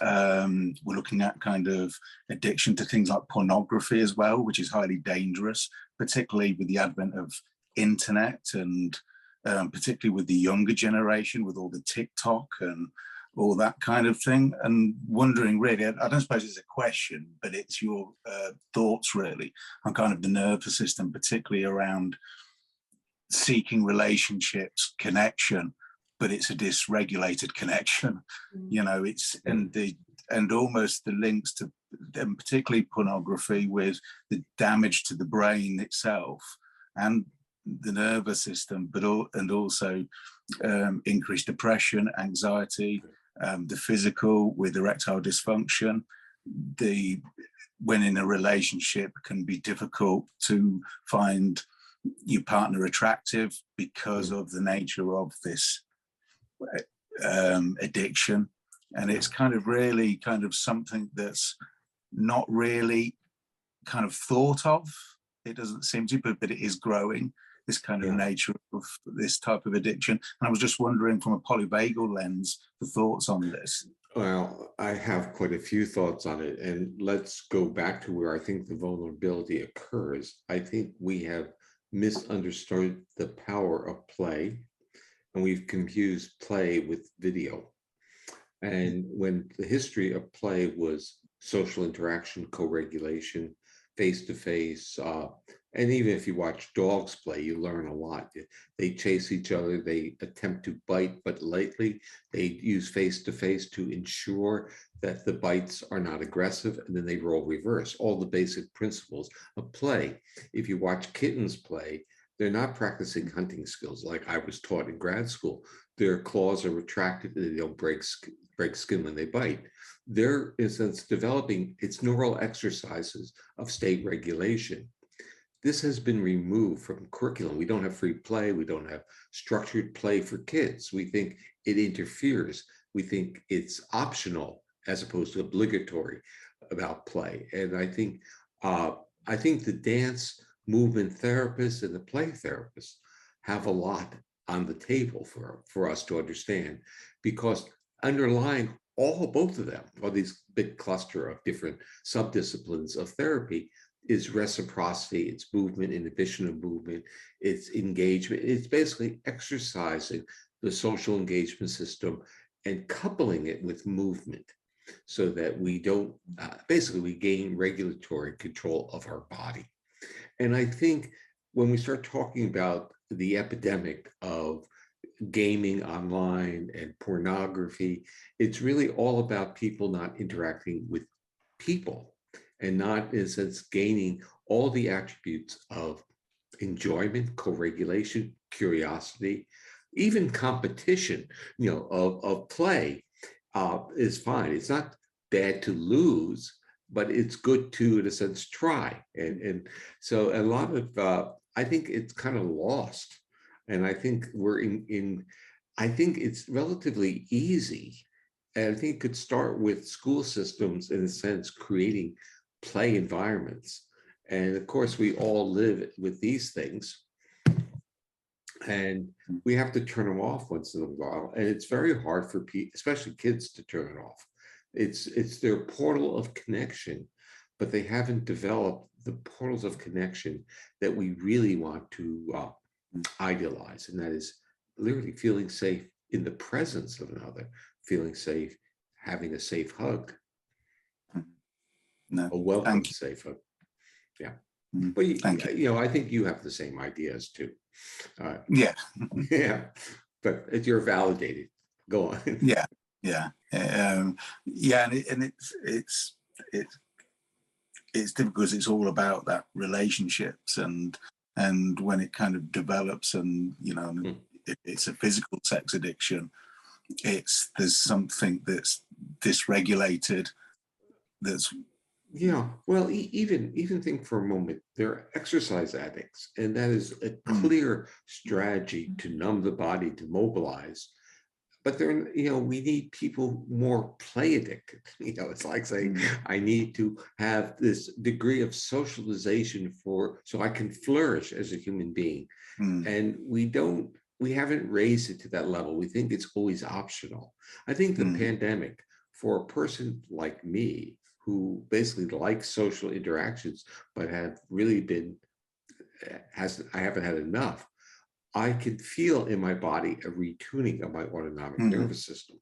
We're looking at kind of addiction to things like pornography as well, which is highly dangerous, particularly with the advent of internet and particularly with the younger generation, with all the TikTok and all that kind of thing. And wondering really, I don't suppose it's a question, but it's your thoughts really on kind of the nervous system, particularly around seeking relationships, connection, but it's a dysregulated connection. You know, it's and almost the links to, and particularly pornography, with the damage to the brain itself and the nervous system, but also increased depression, anxiety, the physical with erectile dysfunction. When in a relationship, can be difficult to find your partner attractive because of the nature of this addiction. And it's kind of really kind of something that's not really kind of thought of. It doesn't seem to, but it is growing, this kind of nature of this type of addiction. And I was just wondering, from a polyvagal lens, the thoughts on this. Well, I have quite a few thoughts on it. And let's go back to where I think the vulnerability occurs. I think we have misunderstood the power of play, and we've confused play with video. And when the history of play was social interaction, co-regulation, face-to-face, and even if you watch dogs play, you learn a lot. They chase each other, they attempt to bite, but lately they use face-to-face to ensure that the bites are not aggressive, and then they roll reverse. All the basic principles of play. If you watch kittens play, they're not practicing hunting skills like I was taught in grad school. Their claws are retracted and they don't break skin when they bite. They're, in a sense, developing its neural exercises of state regulation. This has been removed from curriculum. We don't have free play. We don't have structured play for kids. We think it interferes. We think it's optional as opposed to obligatory about play. And I think the dance movement therapists and the play therapists have a lot on the table for us to understand, because underlying both of them, or these big cluster of different subdisciplines of therapy, is reciprocity, it's movement, inhibition of movement, it's engagement. It's basically exercising the social engagement system and coupling it with movement so that we don't, basically we gain regulatory control of our body. And I think when we start talking about the epidemic of gaming online and pornography, it's really all about people not interacting with people and not, in a sense, gaining all the attributes of enjoyment, co-regulation, curiosity, even competition, of play is fine. It's not bad to lose, but it's good to, in a sense, try. And so a lot of, I think it's kind of lost. And I think we're I think it's relatively easy. And I think it could start with school systems, in a sense, creating play environments. And of course, we all live with these things. And we have to turn them off once in a while. And it's very hard for people, especially kids, to turn it off. It's their portal of connection, but they haven't developed the portals of connection that we really want to idealize. And that is literally feeling safe in the presence of another, feeling safe, having a safe hug, a welcome safe hug. Yeah. But I think you have the same ideas too. Yeah. Yeah. But you're validated. Go on. Yeah. And it's difficult because it's all about that relationships and when it kind of develops and it's a physical sex addiction, there's something that's dysregulated. Well, even think for a moment, they're exercise addicts, and that is a clear strategy to numb the body, to mobilize. But we need people more play addicted. It's like saying, I need to have this degree of socialization so I can flourish as a human being. And we haven't raised it to that level. We think it's always optional. I think the pandemic for a person like me, who basically likes social interactions, but have really been, I haven't had enough, I can feel in my body a retuning of my autonomic nervous system.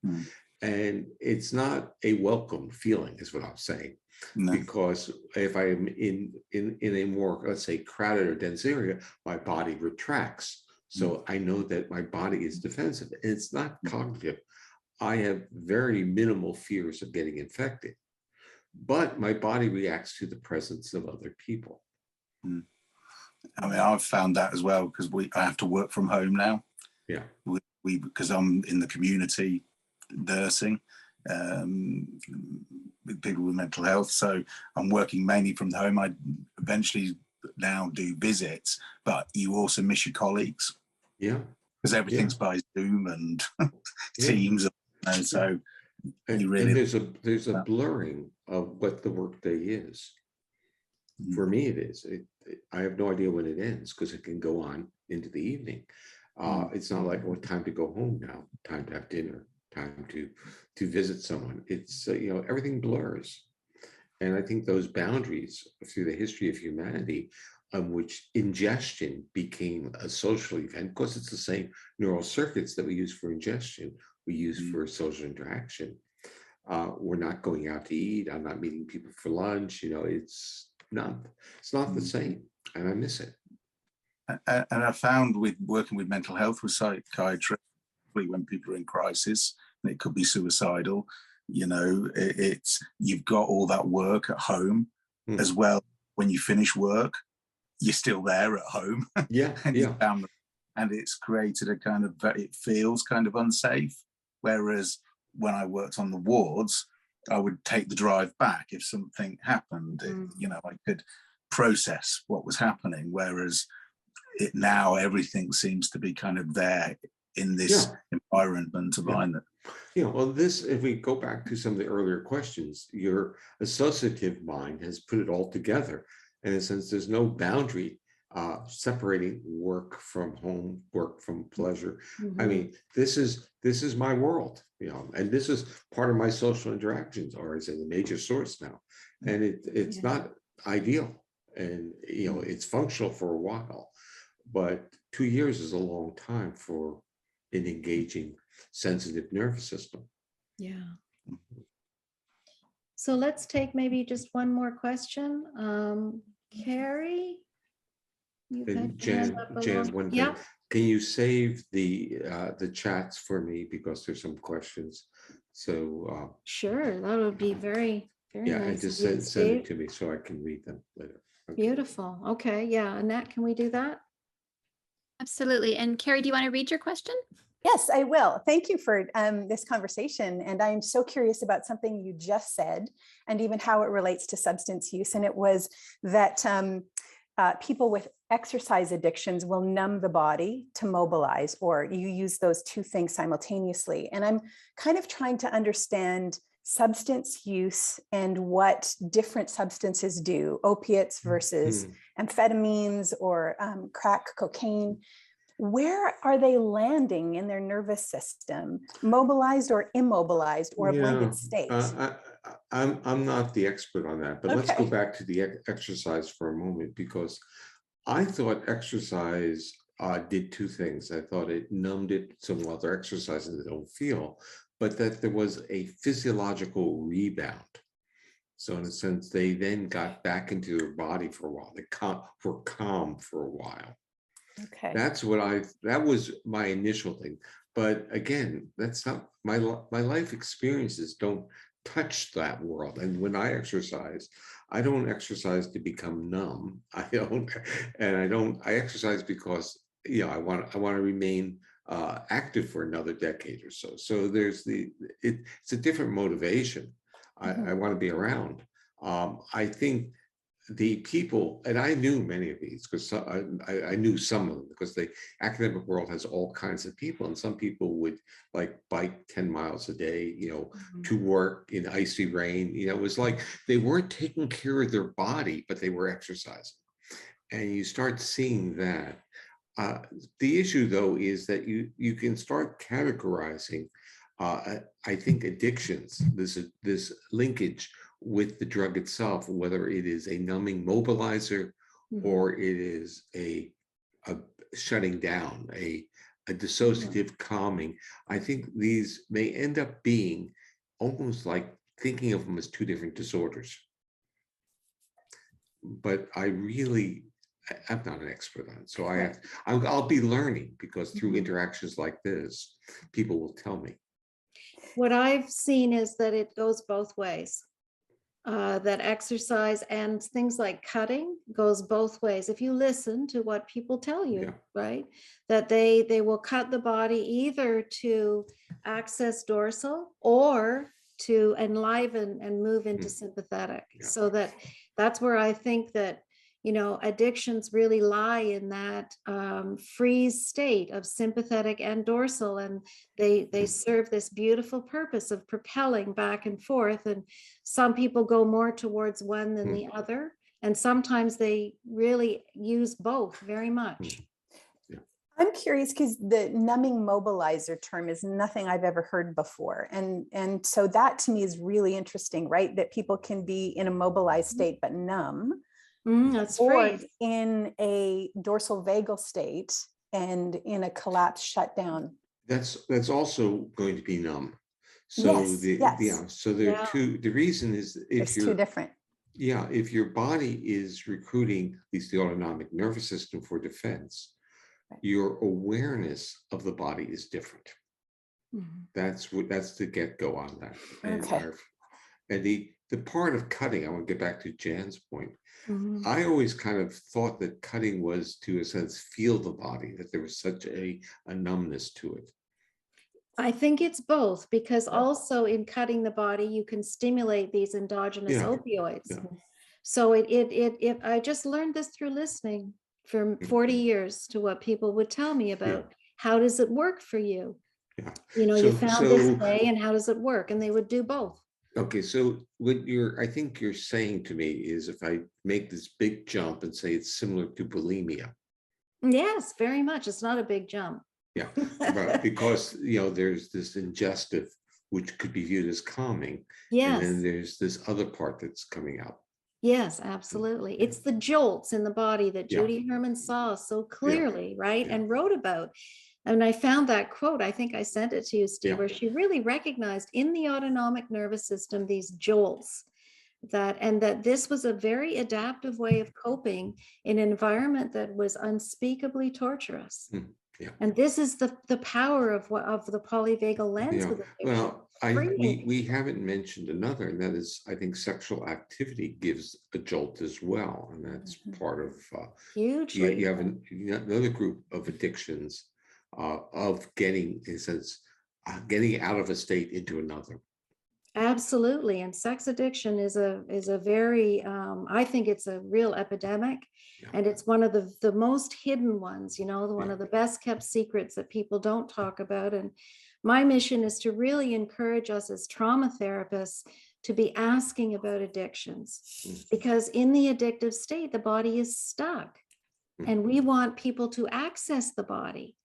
And it's not a welcome feeling, is what I'm saying. No. Because if I am in a more, let's say, crowded or dense area, my body retracts. So I know that my body is defensive. And it's not cognitive. I have very minimal fears of getting infected, but my body reacts to the presence of other people. I mean, I've found that as well, because I have to work from home now. Yeah. Because I'm in the community nursing with people with mental health. So I'm working mainly from home. I eventually now do visits, but you also miss your colleagues. Yeah. Because everything's by Zoom and Teams. And so you really. And there's a blurring of what the workday is. For me, it is. I have no idea when it ends, because it can go on into the evening. It's not like, well, time to go home now, time to have dinner, time to visit someone. It's, everything blurs. And I think those boundaries through the history of humanity, on which ingestion became a social event, because it's the same neural circuits that we use for ingestion, we use for social interaction. We're not going out to eat. I'm not meeting people for lunch. It's not the same, and I miss it. And I found with working with mental health with psychiatry, when people are in crisis, and it could be suicidal, it's you've got all that work at home as well. When you finish work, you're still there at home. And it's created a kind of, it feels kind of unsafe. Whereas when I worked on the wards, I would take the drive back if something happened. I could process what was happening. Whereas now everything seems to be kind of there in this environment of mine. Well, if we go back to some of the earlier questions, your associative mind has put it all together. And in a sense, there's no boundary separating work from home, work from pleasure. I mean, this is my world, and this is part of my social interactions, or is a major source now. And it's not ideal, and it's functional for a while, but 2 years is a long time for an engaging sensitive nervous system. Yeah. So let's take maybe just one more question. Carrie? And Jan, one thing. Can you save the chats for me, because there's some questions? So sure, that would be very, very nice. And just send it to me so I can read them later. Okay. Beautiful. Okay, yeah, Annette, can we do that? Absolutely. And Carrie, do you want to read your question? Yes, I will. Thank you for this conversation. And I'm so curious about something you just said, and even how it relates to substance use. And it was that people with exercise addictions will numb the body to mobilize, or you use those two things simultaneously. And I'm kind of trying to understand substance use and what different substances do, opiates versus amphetamines or crack cocaine. Where are they landing in their nervous system, mobilized or immobilized, or a blended state? I'm not the expert on that, but let's go back to the exercise for a moment, because I thought exercise did two things. I thought it numbed it, so while they're exercising, they don't feel, but that there was a physiological rebound. So in a sense, they then got back into their body for a while. They were calm for a while. Okay. That was my initial thing. But again, that's not my life experiences don't touch that world. And when I exercise, I don't exercise to become numb. I exercise because I want to remain active for another decade or so. So there's it's a different motivation. I want to be around. I think the people, and I knew many of these because I knew some of them, because the academic world has all kinds of people, and some people would like bike 10 miles a day, to work in icy rain. It was like they weren't taking care of their body, but they were exercising. And you start seeing that. The issue, though, is that you can start categorizing I think addictions, this linkage with the drug itself, whether it is a numbing mobilizer or it is a shutting down, a dissociative calming, I think these may end up being almost like thinking of them as two different disorders. But I'm not an expert on it, so I'll be learning, because through interactions like this, people will tell me. What I've seen is that it goes both ways. That exercise and things like cutting goes both ways. If you listen to what people tell you, right, that they will cut the body either to access dorsal or to enliven and move into sympathetic. So that's where I think that, you know, addictions really lie in that freeze state of sympathetic and dorsal, and they serve this beautiful purpose of propelling back and forth. And some people go more towards one than the other, and sometimes they really use both very much. I'm curious because the numbing mobilizer term is nothing I've ever heard before. And so that to me is really interesting, right? That people can be in a mobilized state but numb. That's or right. In a dorsal vagal state and in a collapse shutdown. That's also going to be numb. So so there are two. The reason is if There's two different. Yeah, if your body is recruiting at least the autonomic nervous system for defense, your awareness of the body is different. That's the get-go on that. And the part of cutting, I want to get back to Jan's point. I always kind of thought that cutting was, to a sense, feel the body, that there was such a numbness to it. I think it's both, because also in cutting the body, you can stimulate these endogenous opioids. So I just learned this through listening for 40 years to what people would tell me about how does it work for you? You know, you found this way, and how does it work? And they would do both. Okay, so what I think you're saying to me is, if I make this big jump and say it's similar to bulimia. Yes, very much. It's not a big jump. Yeah, but because, you know, there's this ingestive, which could be viewed as calming. Yes. And then there's this other part that's coming out. Yes, absolutely. It's the jolts in the body that Judy Herman saw so clearly, right? And wrote about. And I found that quote, I think I sent it to you, Steve, where she really recognized in the autonomic nervous system these jolts, that this was a very adaptive way of coping in an environment that was unspeakably torturous. And this is the power of the polyvagal lens. Well, we haven't mentioned another, and that is, I think, sexual activity gives a jolt as well, and that's part of hugely. You have another group of addictions of getting, in a sense, getting out of a state into another. Absolutely, and sex addiction is a very I think it's a real epidemic, and it's one of the most hidden ones. You know, one of the best kept secrets that people don't talk about. And my mission is to really encourage us as trauma therapists to be asking about addictions, because in the addictive state, the body is stuck, and we want people to access the body.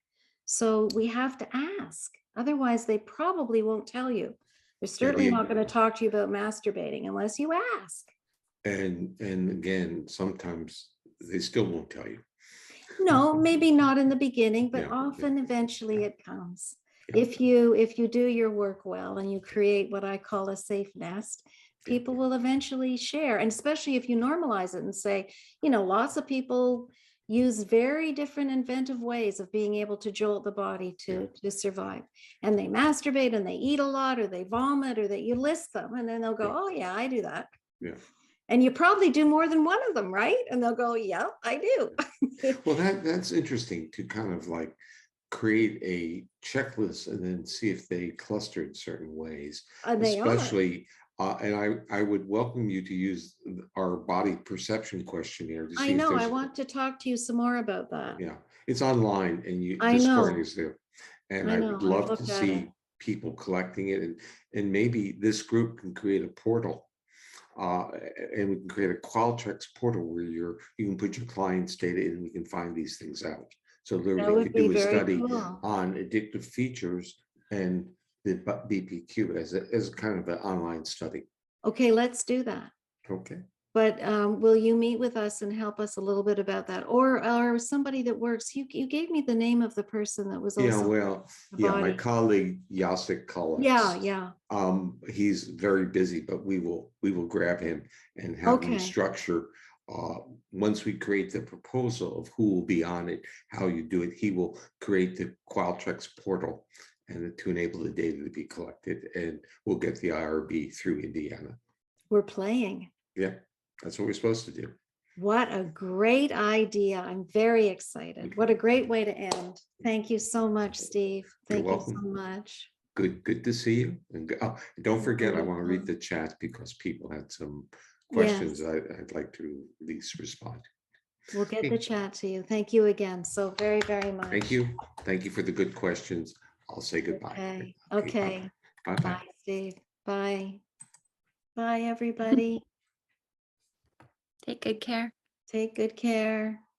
So we have to ask. Otherwise, they probably won't tell you. They're certainly not going to talk to you about masturbating unless you ask. And again, sometimes they still won't tell you. No, maybe not in the beginning, but often eventually it comes. If you do your work well and you create what I call a safe nest, people will eventually share. And especially if you normalize it and say, you know, lots of people use very different inventive ways of being able to jolt the body to survive. And they masturbate and they eat a lot, or they vomit, or that you list them, and then they'll go, oh yeah, I do that. And you probably do more than one of them, right? And they'll go, yeah, I do. Well, that's interesting to kind of like create a checklist and then see if they cluster in certain ways. Especially and I would welcome you to use our body perception questionnaire to see. I know, I want to talk to you some more about that. Yeah, it's online, and the scoring is there. And I would love to see people collecting it, and maybe this group can create a portal. And we can create a Qualtrics portal where you can put your client's data in, and we can find these things out. So literally we could do a study on addictive features and the BPQ as kind of an online study. Okay, let's do that. Okay. But will you meet with us and help us a little bit about that? Or somebody that works, you gave me the name of the person that was Yeah, also. well, the yeah, my body. colleague Jacek Kolek. Yeah. He's very busy, but we will grab him and have him Okay. structure. Once we create the proposal of who will be on it, how you do it, he will create the Qualtrics portal and to enable the data to be collected, and we'll get the IRB through Indiana. We're playing. Yeah, that's what we're supposed to do. What a great idea. I'm very excited. What a great way to end. Thank you so much, Steve. Thank you so welcome. much. Good to see you. And don't forget, I want to read welcome. the chat because people had some Yes. questions I'd like to at least respond. We'll get Okay. the chat to you. Thank you again so very, very much. Thank you. Thank you for the good questions. I'll say goodbye. Okay. Bye-bye. Bye, Steve. Bye. Bye, everybody. Take good care. Take good care.